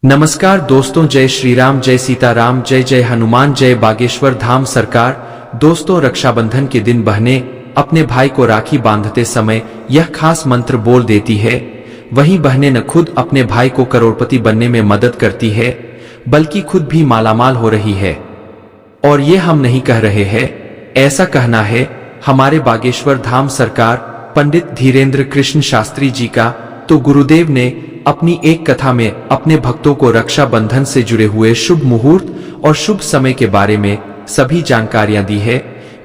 नमस्कार दोस्तों, जय श्री राम, जय सीताराम, जय जय हनुमान, जय बागेश्वर धाम सरकार। दोस्तों, रक्षाबंधन के दिन बहनें अपने भाई को राखी बांधते समय यह खास मंत्र बोल देती है। वहीं बहनें न खुद अपने भाई को करोड़पति बनने में मदद करती है, बल्कि खुद भी मालामाल हो रही है। और ये हम नहीं कह रहे हैं, ऐसा कहना है हमारे बागेश्वर धाम सरकार पंडित धीरेन्द्र कृष्ण शास्त्री जी का। तो गुरुदेव ने अपनी एक कथा में अपने भक्तों को रक्षा बंधन से जुड़े हुए शुभ मुहूर्त और शुभ समय के बारे में सभी जानकारियां दी है,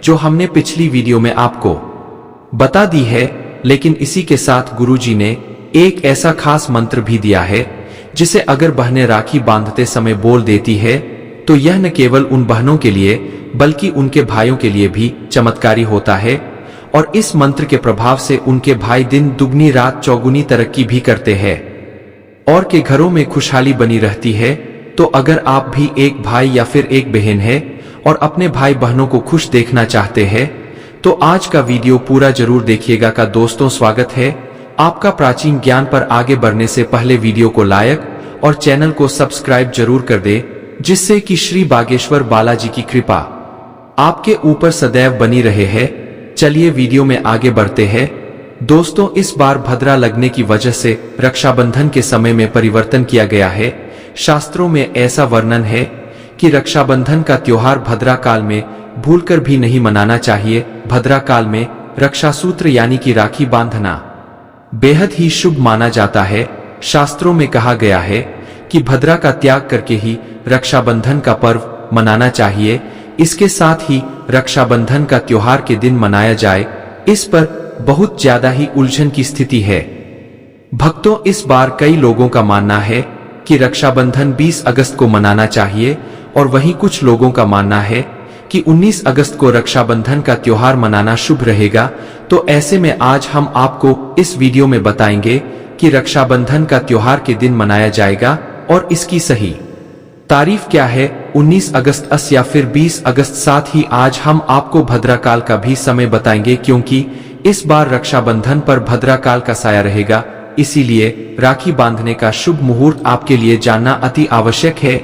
जो हमने पिछली वीडियो में आपको बता दी है। लेकिन इसी के साथ गुरुजी ने एक ऐसा खास मंत्र भी दिया है, जिसे अगर बहनें राखी बांधते समय बोल देती है तो यह न केवल उन बहनों के लिए बल्कि उनके भाइयों के लिए भी चमत्कारी होता है। और इस मंत्र के प्रभाव से उनके भाई दिन दुगनी रात चौगुनी तरक्की भी करते हैं और के घरों में खुशहाली बनी रहती है। तो अगर आप भी एक भाई या फिर एक बहन है और अपने भाई बहनों को खुश देखना चाहते हैं, तो आज का वीडियो पूरा जरूर देखिएगा। का दोस्तों, स्वागत है आपका प्राचीन ज्ञान पर आगे बढ़ने से पहले वीडियो को लाइक और चैनल को सब्सक्राइब जरूर कर दे, जिससे कि श्री बागेश्वर बालाजी की कृपा आपके ऊपर सदैव बनी रहे है। चलिए वीडियो में आगे बढ़ते हैं। दोस्तों, इस बार भद्रा लगने की वजह से रक्षाबंधन के समय में परिवर्तन किया गया है। शास्त्रों में ऐसा वर्णन है कि रक्षाबंधन का त्योहार भद्रा काल में भूलकर भी नहीं मनाना चाहिए। भद्रा काल में रक्षासूत्र यानी कि राखी बांधना बेहद ही शुभ माना जाता है। शास्त्रों में कहा गया है कि भद्रा का त्याग करके ही रक्षाबंधन का पर्व मनाना चाहिए। इसके साथ ही रक्षाबंधन का त्योहार के दिन मनाया जाए, इस पर बहुत ज्यादा ही उलझन की स्थिति है। भक्तों, इस बार कई लोगों का मानना है कि रक्षाबंधन 20 अगस्त को मनाना चाहिए और वहीं कुछ लोगों का मानना है कि 19 अगस्त को रक्षाबंधन का त्योहार मनाना शुभ रहेगा। तो ऐसे में आज हम आपको इस वीडियो में बताएंगे कि रक्षाबंधन का त्योहार के दिन मनाया जाएगा और इसकी सही तारीख क्या है, 19 अगस्त या फिर 20 अगस्त। साथ ही आज हम आपको भद्राकाल का भी समय बताएंगे, क्योंकि इस बार रक्षाबंधन पर भद्राकाल का साया रहेगा। इसीलिए राखी बांधने का शुभ मुहूर्त आपके लिए जानना अति आवश्यक है।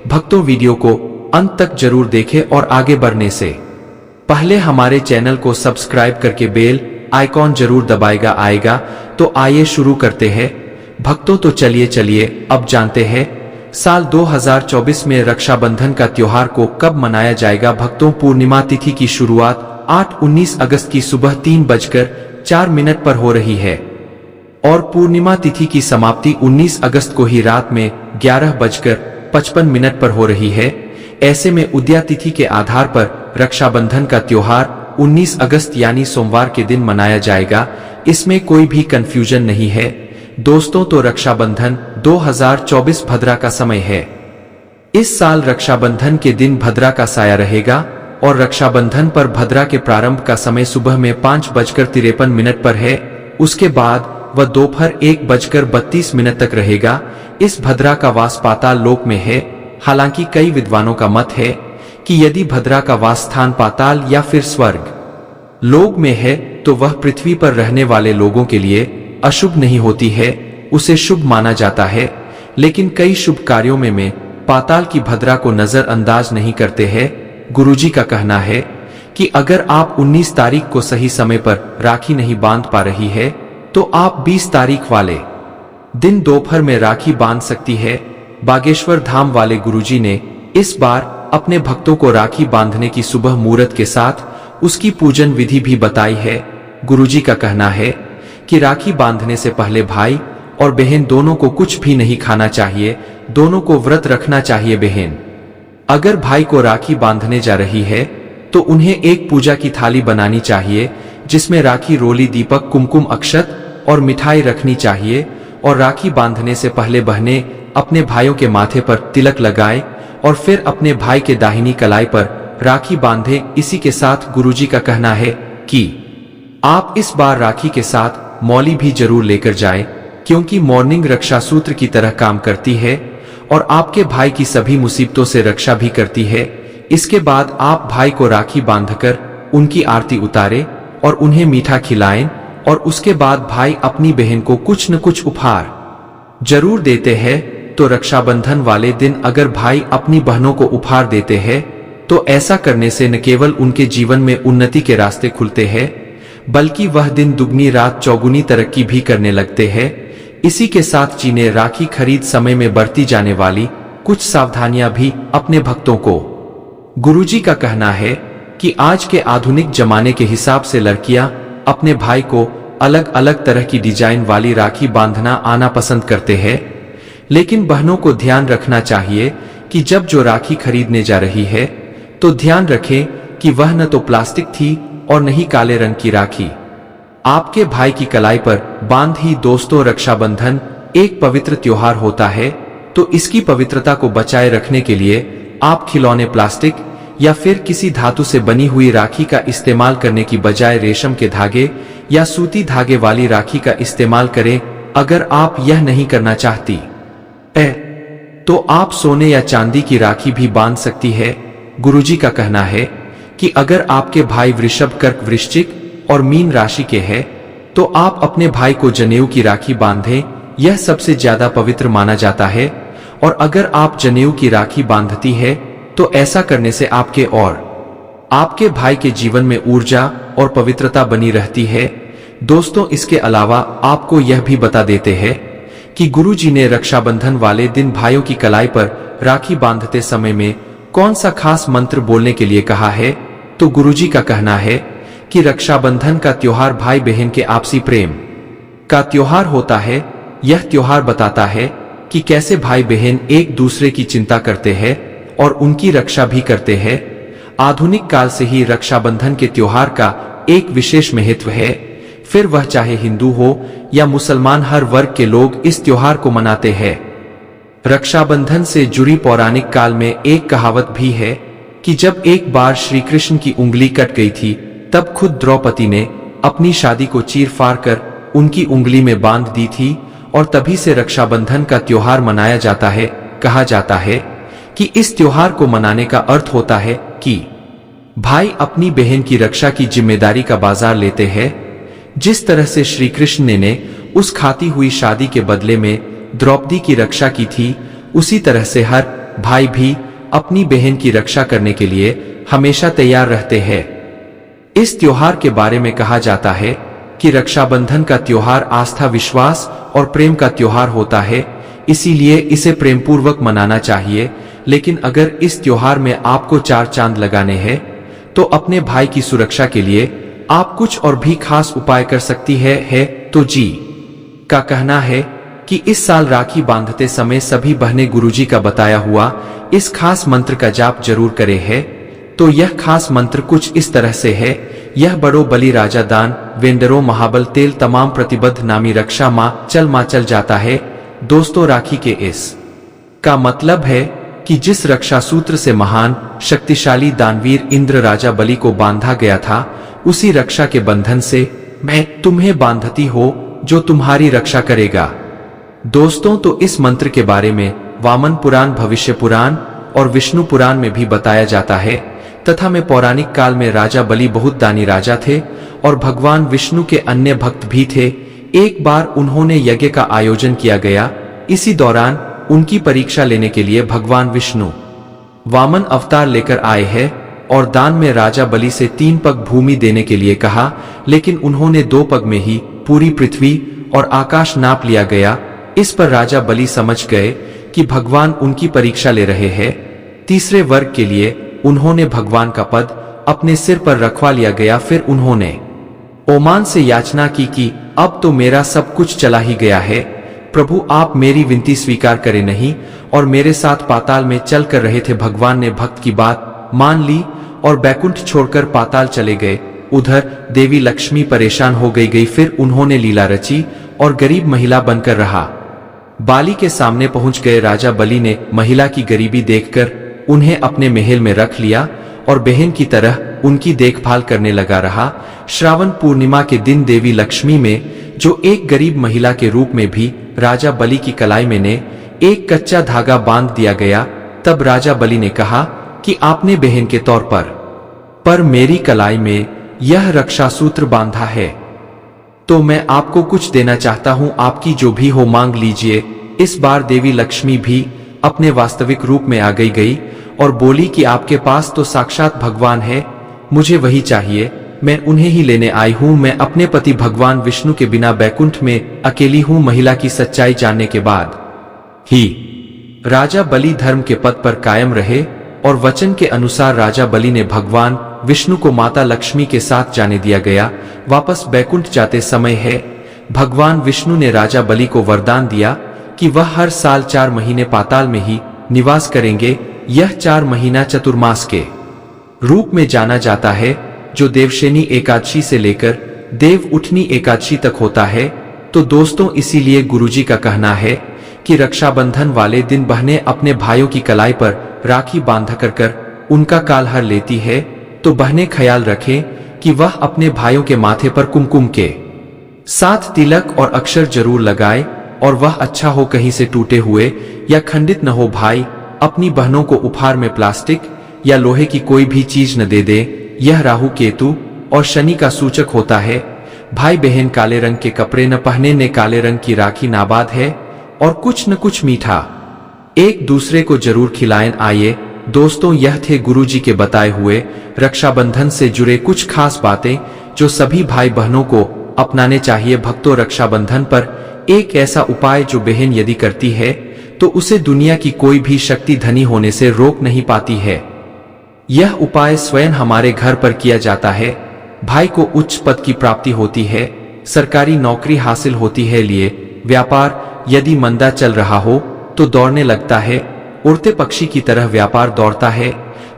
भक्तों, वीडियो को अंत तक जरूर देखें और आगे बढ़ने से पहले हमारे चैनल को सब्सक्राइब करके बेल आइकॉन जरूर दबाएगा आएगा। तो आइए शुरू करते हैं भक्तों। तो चलिए अब जानते हैं साल 2024 में रक्षाबंधन का त्योहार को कब मनाया जाएगा। भक्तों, पूर्णिमा तिथि की शुरुआत 8-19 अगस्त की सुबह 3:04 पर हो रही है और पूर्णिमा तिथि की समाप्ति 19 अगस्त को ही रात में 11:55 पर हो रही है। ऐसे में उदया तिथि के आधार पर रक्षाबंधन का त्योहार 19 अगस्त यानी सोमवार के दिन मनाया जाएगा। इसमें कोई भी कंफ्यूजन नहीं है दोस्तों। तो रक्षाबंधन 2024 भद्रा का समय है। इस साल रक्षाबंधन के दिन भद्रा का साया रहेगा और रक्षाबंधन पर भद्रा के प्रारंभ का समय सुबह में 5:53 पर है। उसके बाद वह दोपहर 1:32 तक रहेगा। इस भद्रा का वास पाताल लोक में है। हालांकि कई विद्वानों का मत है कि यदि भद्रा का वास स्थान पाताल या फिर स्वर्ग लोक में है तो वह पृथ्वी पर रहने वाले लोगों के लिए अशुभ नहीं होती है, उसे शुभ माना जाता है। लेकिन कई शुभ कार्यों में पाताल की भद्रा को नजरअंदाज नहीं करते हैं। गुरुजी का कहना है कि अगर आप 19 तारीख को सही समय पर राखी नहीं बांध पा रही है, तो आप 20 तारीख वाले दिन दोपहर में राखी बांध सकती है। बागेश्वर धाम वाले गुरुजी ने इस बार अपने भक्तों को राखी बांधने की सुबह मुहूर्त के साथ उसकी पूजन विधि भी बताई है। गुरुजी का कहना है कि राखी बांधने से पहले भाई और बहन दोनों को कुछ भी नहीं खाना चाहिए, दोनों को व्रत रखना चाहिए। बहन अगर भाई को राखी बांधने जा रही है तो उन्हें एक पूजा की थाली बनानी चाहिए, जिसमें राखी, रोली, दीपक, कुमकुम, अक्षत और मिठाई रखनी चाहिए। और राखी बांधने से पहले बहनें अपने भाइयों के माथे पर तिलक लगाएं और फिर अपने भाई के दाहिनी कलाई पर राखी बांधें। इसी के साथ गुरुजी का कहना है कि आप इस बार राखी के साथ मौली भी जरूर लेकर जाएं, क्योंकि मॉर्निंग रक्षासूत्र की तरह काम करती है और आपके भाई की सभी मुसीबतों से रक्षा भी करती है। इसके बाद आप भाई को राखी बांधकर उनकी आरती उतारें और उन्हें मीठा खिलाएं और उसके बाद भाई अपनी बहन को कुछ न कुछ उपहार जरूर देते हैं। तो रक्षाबंधन वाले दिन अगर भाई अपनी बहनों को उपहार देते हैं तो ऐसा करने से न केवल उनके जीवन में उन्नति के रास्ते खुलते हैं, बल्कि वह दिन दुगनी रात चौगुनी तरक्की भी करने लगते हैं। इसी के साथ चीने राखी खरीद समय में बरती जाने वाली कुछ सावधानियां भी अपने भक्तों को। गुरुजी का कहना है कि आज के आधुनिक जमाने के हिसाब से लड़कियां अपने भाई को अलग अलग तरह की डिजाइन वाली राखी बांधना आना पसंद करते हैं, लेकिन बहनों को ध्यान रखना चाहिए कि जब जो राखी खरीदने जा रही है तो ध्यान रखें कि वह न तो प्लास्टिक थी और न ही काले रंग की राखी आपके भाई की कलाई पर बांध ही। दोस्तों, रक्षाबंधन एक पवित्र त्योहार होता है, तो इसकी पवित्रता को बचाए रखने के लिए आप खिलौने प्लास्टिक या फिर किसी धातु से बनी हुई राखी का इस्तेमाल करने की बजाय रेशम के धागे या सूती धागे वाली राखी का इस्तेमाल करें। अगर आप यह नहीं करना चाहती तो आप सोने या चांदी की राखी भी बांध सकती है। गुरुजी का कहना है कि अगर आपके भाई वृषभ, कर्क, वृश्चिक और मीन राशि के हैं तो आप अपने भाई को जनेऊ की राखी बांधें, यह सबसे ज्यादा पवित्र माना जाता है। और अगर आप जनेऊ की राखी बांधती है तो ऐसा करने से आपके और आपके भाई के जीवन में ऊर्जा और पवित्रता बनी रहती है। दोस्तों, इसके अलावा आपको यह भी बता देते हैं कि गुरुजी ने रक्षाबंधन वाले दिन भाइयों की कलाई पर राखी बांधते समय में कौन सा खास मंत्र बोलने के लिए कहा है। तो गुरुजी का कहना है कि रक्षाबंधन का त्योहार भाई बहन के आपसी प्रेम का त्योहार होता है। यह त्योहार बताता है कि कैसे भाई बहन एक दूसरे की चिंता करते हैं और उनकी रक्षा भी करते हैं। आधुनिक काल से ही रक्षाबंधन के त्योहार का एक विशेष महत्व है, फिर वह चाहे हिंदू हो या मुसलमान, हर वर्ग के लोग इस त्योहार को मनाते हैं। रक्षाबंधन से जुड़ी पौराणिक काल में एक कहावत भी है कि जब एक बार श्री कृष्ण की उंगली कट गई थी तब खुद द्रौपदी ने अपनी शादी को चीर फाड़ कर उनकी उंगली में बांध दी थी, और तभी से रक्षाबंधन का त्योहार मनाया जाता है। कहा जाता है कि इस त्योहार को मनाने का अर्थ होता है कि भाई अपनी बहन की रक्षा की जिम्मेदारी का बाजार लेते हैं। जिस तरह से श्री कृष्ण ने उस खाती हुई शादी के बदले में द्रौपदी की रक्षा की थी, उसी तरह से हर भाई भी अपनी बहन की रक्षा करने के लिए हमेशा तैयार रहते हैं। इस त्योहार के बारे में कहा जाता है कि रक्षाबंधन का त्योहार आस्था, विश्वास और प्रेम का त्योहार होता है, इसीलिए इसे प्रेमपूर्वक मनाना चाहिए। लेकिन अगर इस त्योहार में आपको चार चांद लगाने हैं तो अपने भाई की सुरक्षा के लिए आप कुछ और भी खास उपाय कर सकती है। तो जी का कहना है कि इस साल राखी बांधते समय सभी बहनें गुरुजी का बताया हुआ इस खास मंत्र का जाप जरूर करे है। तो यह खास मंत्र कुछ इस तरह से है। यह बड़ो बलि राजा दान, वेंडरो महाबल तेल, तमाम प्रतिबद्ध नामी रक्षा माँ चल जाता है। दोस्तों, राखी के इस का मतलब है कि जिस रक्षा सूत्र से महान शक्तिशाली दानवीर इंद्र राजा बलि को बांधा गया था, उसी रक्षा के बंधन से मैं तुम्हें बांधती हो जो तुम्हारी रक्षा करेगा। दोस्तों, तो इस मंत्र के बारे में वामन पुराण, भविष्य पुराण और विष्णु पुराण में भी बताया जाता है। तथा में पौराणिक काल में राजा बलि बहुत दानी राजा थे और भगवान विष्णु के अन्य भक्त भी थे। एक बार उन्होंने यज्ञ का आयोजन किया गया। इसी दौरान उनकी परीक्षा लेने के लिए भगवान विष्णु वामन अवतार लेकर आए हैं और दान में राजा बलि से 3 पग भूमि देने के लिए कहा, लेकिन उन्होंने 2 पग में ही पूरी पृथ्वी और आकाश नाप लिया गया। इस पर राजा बलि समझ गए कि भगवान उनकी परीक्षा ले रहे हैं। तीसरे वर्ग के लिए उन्होंने भगवान का पद अपने सिर पर रखवा लिया गया। फिर उन्होंने ओमान से याचना की कि अब तो मेरा सब कुछ चला ही गया है, प्रभु आप मेरी विनती स्वीकार करें नहीं, और मेरे साथ पाताल में चल कर रहे थे। भगवान ने भक्त की बात मान ली और बैकुंठ छोड़कर पाताल चले गए। उधर देवी लक्ष्मी परेशान हो गई। फिर उन्होंने लीला रची और गरीब महिला बनकर रहा बाली के सामने पहुंच गए। राजा बलि ने महिला की गरीबी देखकर उन्हें अपने महल में रख लिया और बहन की तरह उनकी देखभाल करने लगा रहा। श्रावण पूर्णिमा के दिन देवी लक्ष्मी में जो एक गरीब महिला के रूप में भी राजा बलि की कलाई में ने एक कच्चा धागा बांध दिया गया। तब राजा बलि ने कहा कि आपने बहन के तौर पर मेरी कलाई में यह रक्षा सूत्र बांधा है, तो मैं आपको कुछ देना चाहता हूं, आपकी जो भी हो मांग लीजिए। इस बार देवी लक्ष्मी भी अपने वास्तविक रूप में आ गई और बोली कि आपके पास तो साक्षात भगवान है, मुझे वही चाहिए, मैं उन्हें ही लेने आई हूँ। मैं अपने पति भगवान विष्णु के बिना बैकुंठ में अकेली हूँ। महिला की सच्चाई जानने के बाद ही राजा बलि धर्म के पद पर कायम रहे और वचन के अनुसार राजा बलि ने भगवान विष्णु को माता लक्ष्मी के साथ जाने दिया गया। वापस बैकुंठ जाते समय है भगवान विष्णु ने राजा बलि को वरदान दिया कि वह हर साल 4 महीने पाताल में ही निवास करेंगे। यह 4 महीना चतुर्मास के रूप में जाना जाता है, जो देवशेनी एकादशी से लेकर देव उठनी एकादशी तक होता है। तो दोस्तों, इसीलिए गुरुजी का कहना है कि रक्षाबंधन वाले दिन बहनें अपने भाइयों की कलाई पर राखी बांध कर उनका काल हर लेती है। तो बहनें ख्याल रखें कि वह अपने भाइयों के माथे पर कुमकुम के साथ तिलक और अक्षर जरूर लगाए और वह अच्छा हो, कहीं से टूटे हुए या खंडित न हो। भाई अपनी बहनों को उपहार में प्लास्टिक या लोहे की कोई भी चीज न दे दे, यह राहु केतु और शनि का सूचक होता है। भाई बहन काले रंग के कपड़े न पहने, ने काले रंग की राखी नाबाद है और कुछ न कुछ मीठा एक दूसरे को जरूर खिलाएं। आइए दोस्तों, यह थे गुरुजी के बताए हुए रक्षाबंधन से जुड़े कुछ खास बातें जो सभी भाई बहनों को अपनाने चाहिए। भक्तों, रक्षाबंधन पर एक ऐसा उपाय जो बहन यदि करती है तो उसे दुनिया की कोई भी शक्ति धनी होने से रोक नहीं पाती है। यह उपाय स्वयं हमारे घर पर किया जाता है। भाई को उच्च पद की प्राप्ति होती है, सरकारी नौकरी हासिल होती है। लिए व्यापार यदि मंदा चल रहा हो तो दौड़ने लगता है, उड़ते पक्षी की तरह व्यापार दौड़ता है।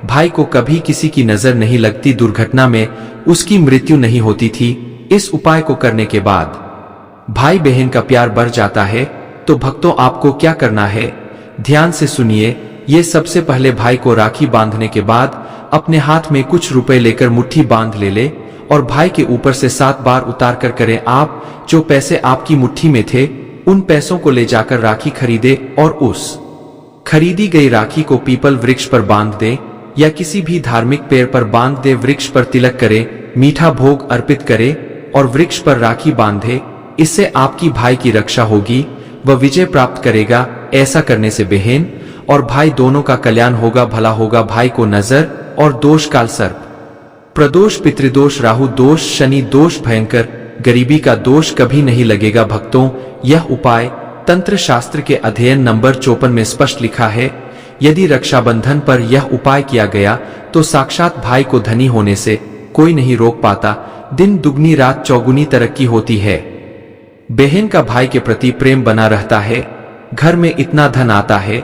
भाई को कभी किसी की नजर नहीं लगती, दुर्घटना में उसकी मृत्यु नहीं होती थी। इस उपाय को करने के बाद भाई बहन का प्यार बढ़ जाता है। तो भक्तों, आपको क्या करना है, ध्यान से सुनिए। ये सबसे पहले भाई को राखी बांधने के बाद अपने हाथ में कुछ रुपए लेकर मुट्ठी बांध ले और भाई के ऊपर से 7 बार उतार कर करें। आप जो पैसे आपकी मुट्ठी में थे उन पैसों को ले जाकर राखी खरीदे और उस खरीदी गई राखी को पीपल वृक्ष पर बांध दे या किसी भी धार्मिक पेड़ पर बांध दे। वृक्ष पर तिलक करे, मीठा भोग अर्पित करे और वृक्ष पर राखी बांधे। इससे आपकी भाई की रक्षा होगी, वह विजय प्राप्त करेगा। ऐसा करने से बहन और भाई दोनों का कल्याण होगा, भला होगा। भाई को नजर और दोष, काल सर्प प्रदोष, पितृदोष, राहु दोष, शनि दोष, भयंकर गरीबी का दोष कभी नहीं लगेगा। भक्तों, यह उपाय तंत्र शास्त्र के अध्ययन नंबर 54 में स्पष्ट लिखा है। यदि रक्षाबंधन पर यह उपाय किया गया तो साक्षात भाई को धनी होने से कोई नहीं रोक पाता। दिन दुगनी रात चौगुनी तरक्की होती है। बहन का भाई के प्रति प्रेम बना रहता है। घर में इतना धन आता है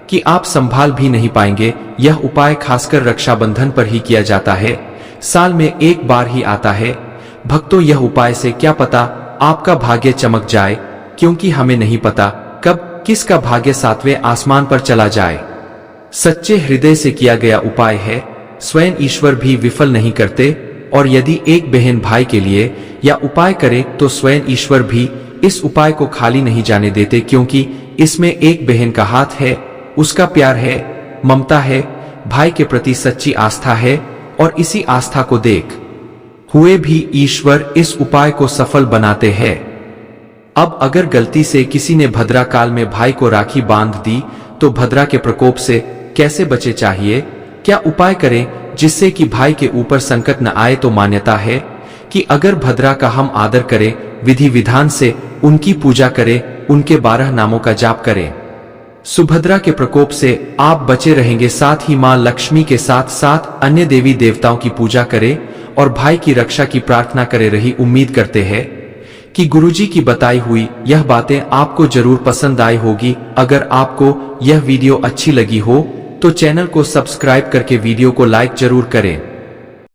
कि आप संभाल भी नहीं पाएंगे। यह उपाय खासकर रक्षाबंधन पर ही किया जाता है, साल में एक बार ही आता है। भक्तों, यह उपाय से क्या पता आपका भाग्य चमक जाए, क्योंकि हमें नहीं पता कब किसका भाग्य 7वें आसमान पर चला जाए। सच्चे हृदय से किया गया उपाय है, स्वयं ईश्वर भी विफल नहीं करते। और यदि एक बहन भाई के लिए या उपाय करे तो स्वयं ईश्वर भी इस उपाय को खाली नहीं जाने देते, क्योंकि इसमें एक बहन का हाथ है, उसका प्यार है, ममता है, भाई के प्रति सच्ची आस्था है और इसी आस्था को देख हुए भी ईश्वर इस उपाय को सफल बनाते हैं। अब अगर गलती से किसी ने भद्रा काल में भाई को राखी बांध दी तो भद्रा के प्रकोप से कैसे बचे चाहिए, क्या उपाय करें जिससे कि भाई के ऊपर संकट न आए। तो मान्यता है कि अगर भद्रा का हम आदर करें, विधि विधान से उनकी पूजा करें, उनके 12 नामों का जाप करें, सुभद्रा के प्रकोप से आप बचे रहेंगे। साथ ही मां लक्ष्मी के साथ साथ अन्य देवी देवताओं की पूजा करें और भाई की रक्षा की प्रार्थना करे रही। उम्मीद करते हैं कि गुरुजी की बताई हुई यह बातें आपको जरूर पसंद आई होगी। अगर आपको यह वीडियो अच्छी लगी हो तो चैनल को सब्सक्राइब करके वीडियो को लाइक जरूर करें।